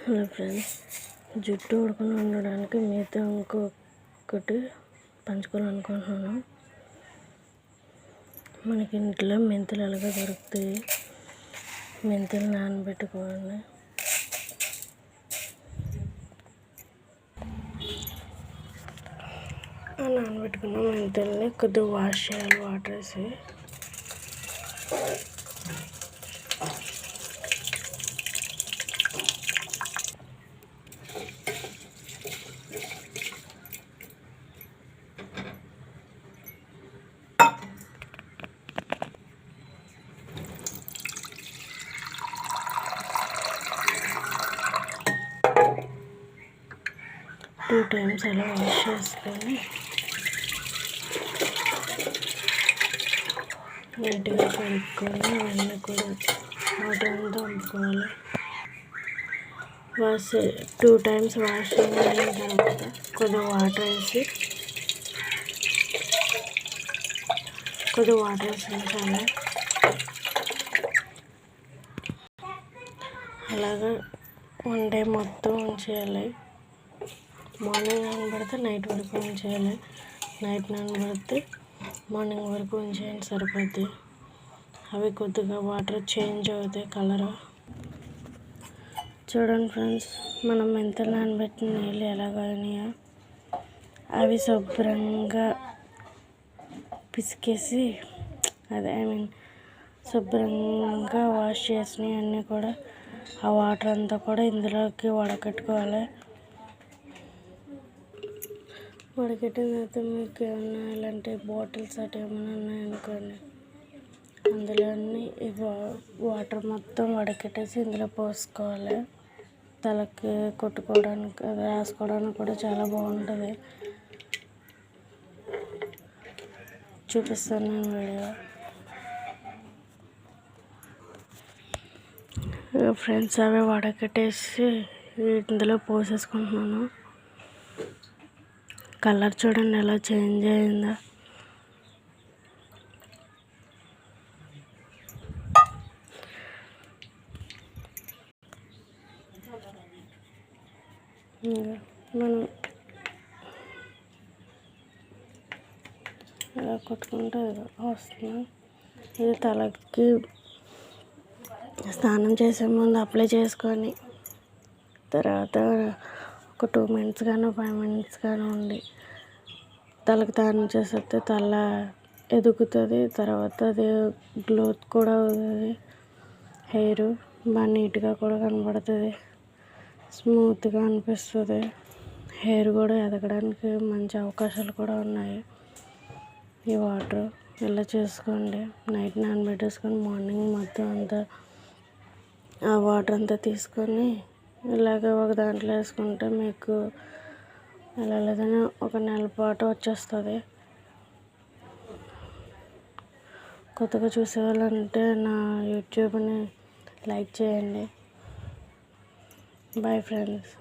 Hello friends, జుట్టు ఊడకుండా ఉండడానికి మీతో ఇంకొకటి పంచుకోవాలనుకుంటున్నాను. మనకి ఇంట్లో మెంతులు ఎలాగో దొరుకుతాయి. మెంతులు నానబెట్టుకోవాలి. నానబెట్టుకున్న మెంతుల్ని కొద్దిగా వాష్ చేయాలి వాటర్ వేసి. టూ టైమ్స్ అలా వాష్ చేసుకొని నీట్గా కడుక్కొని అవన్నీ కూడా వాటర్ అంతా వంపుకోవాలి. టూ టైమ్స్ వాష్ అయిన తర్వాత కొద్దిగా వాటర్ వేసి ఉంచాలి. అలాగా 1 డే మొత్తం ఉంచేయాలి. మార్నింగ్ నానబెడితే నైట్ వరకు ఉంచేయాలి. నైట్ నానబెడితే మార్నింగ్ వరకు ఉంచేయండి, సరిపోద్ది. అవి కొద్దిగా వాటర్ చేంజ్ అవుతాయి కలర్. చూడండి ఫ్రెండ్స్, మనం మెంతులు నానబెట్టిన నీళ్ళు ఎలాగైనాయో అవి శుభ్రంగా పిసికేసి శుభ్రంగా వాష్ చేసినవి అన్నీ కూడా ఆ వాటర్ అంతా కూడా ఇందులోకి వడకట్టుకోవాలి. వడకట్టిన తర్వాత మీకు ఏమన్నా ఇలాంటి బాటిల్స్ అటు ఏమైనా ఉన్నాయనుకోండి, అందులో ఈ వాటర్ మొత్తం వడకట్టేసి ఇందులో పోసుకోవాలి. తలకి కొట్టుకోవడానికి, రాసుకోవడానికి కూడా చాలా బాగుంటుంది. చూపిస్తాను నేను వీడియో. ఫ్రెండ్స్, అవి వడకట్టేసి ఇందులో పోసేసుకుంటున్నాను. కలర్ చూడండి ఎలా చేంజ్ అయిందో. మనం ఇలా కొట్టుకుంటే వస్తుంది. ఇది తలకి స్నానం చేసే ముందు అప్లై చేసుకొని తర్వాత ఒక 2 minutes కానీ 5 minutes కానీ ఉండి తలకి స్నానం చేసేస్తే తల ఎదుగుతుంది. తర్వాత అది గ్రోత్ కూడా అవుతుంది. హెయిర్ బాగా నీట్గా కూడా కనబడుతుంది, స్మూత్గా అనిపిస్తుంది. హెయిర్ కూడా ఎదగడానికి మంచి అవకాశాలు కూడా ఉన్నాయి. ఈ వాటర్ ఇలా చేసుకోండి. నైట్ నానబెట్టేసుకొని మార్నింగ్ మొత్తం అంతా ఆ వాటర్ అంతా తీసుకొని ఇలాగ ఒక దాంట్లో వేసుకుంటే మీకు ఎలా లేదని 1 నెల పాటు వచ్చేస్తుంది. కొత్తగా చూసేవాళ్ళంటే నా యూట్యూబ్ని లైక్ చేయండి. Bye friends.